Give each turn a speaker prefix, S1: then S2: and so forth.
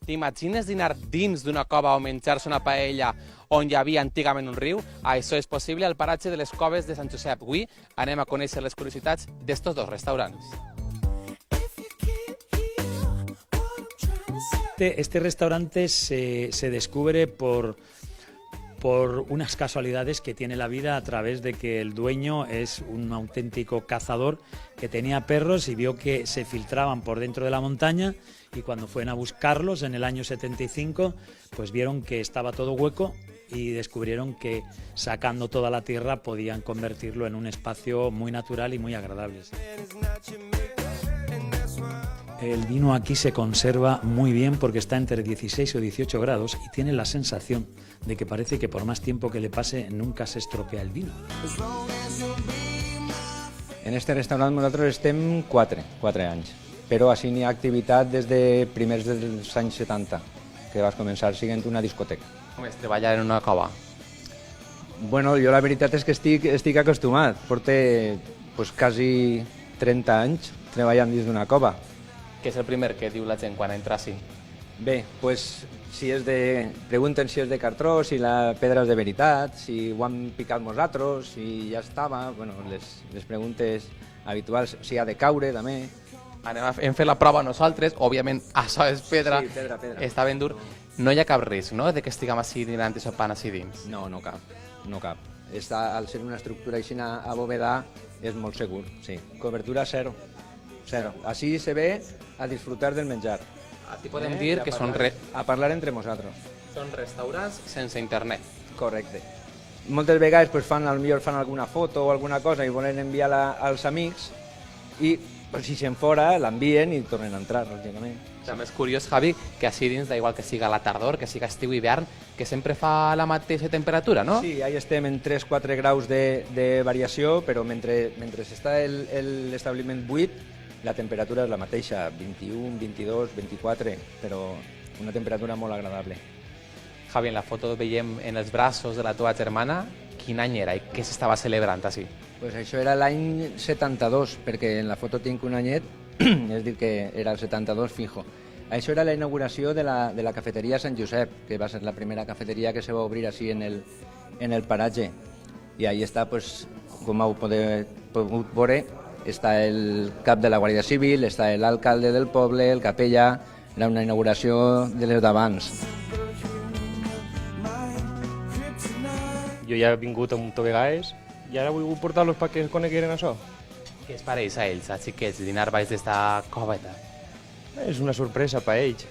S1: T'imagines dinar dins d'una cova o menjar-se una paella on hi havia antigament un riu? Això és possible al paratge de les Coves de Sant Josep. Avui anem a conèixer les curiositats d'estos dos restaurants.
S2: Este restaurante se descubre por unas casualidades que tiene la vida a través de que el dueño es un auténtico cazador que tenía perros y vio que se filtraban por dentro de la montaña, y cuando fueron a buscarlos en el año 75 pues vieron que estaba todo hueco y descubrieron que sacando toda la tierra podían convertirlo en un espacio muy natural y muy agradable. El vino aquí se conserva muy bien porque está entre 16 o 18 grados y tiene la sensación de que parece que por más tiempo que le pase nunca se estropea el vino.
S3: En este restaurant nosaltres estem 4 anys, però així n'hi ha activitat des de primers dels anys 70, que vas començar sent una discoteca.
S1: Com és treballar en una cova?
S3: Bueno, jo la veritat és que estic acostumat, porto quasi 30 anys treballant dins d'una cova.
S1: Què és el primer que diu la gent quan entra així?
S3: Bé, pregunten si és de cartró, si la pedra és de veritat, si ho han picat nosaltres, si ja estava, bueno, les preguntes habituals, si ha de caure també.
S1: Hem fet la prova nosaltres, òbviament això és pedra,
S3: Sí, pedra.
S1: està ben dur. No hi ha cap risc, no?, de que estiguem així dinant i sopant així dins.
S3: No cap. Al ser una estructura així abovedada és molt segur, sí. Cobertura zero. Així se ve a disfrutar del menjar.
S1: Aquí podem dir que
S3: a parlar entre nosaltres.
S1: són restaurants sense internet.
S3: Correcte. Moltes vegades fan alguna foto o alguna cosa i volen enviar-la als amics i si se'n fora l'envien i tornen a entrar, lògicament.
S1: També és curiós, Javi, que així dins, igual que siga la tardor, que siga estiu i hivern, que sempre fa la mateixa temperatura, no?
S3: Sí, ahí estem en 3-4 graus de variació, però mentre està l'establiment buit, la temperatura és la mateixa, 21, 22, 24, però una temperatura molt agradable.
S1: Javi, en la foto veiem en els braços de la teva germana. Quin any era i què s'estava celebrant així?
S3: Pues això era l'any 72, perquè en la foto tinc un anyet, és dir que era el 72 fijo. Això era la inauguració de la cafeteria Sant Josep, que va ser la primera cafeteria que se va obrir així en el paratge. I ahí està, pues, com heu pogut veure, està el cap de la Guàrdia Civil, està l'alcalde del poble, el capellà. Era una inauguració de les d'abans.
S4: Jo ja he vingut a un munt de vegades i ara vull portar-los perquè conegueren això.
S1: Què es pareix a ells, a xiquets, dinar baix d'esta coveta?
S4: És una sorpresa per ells.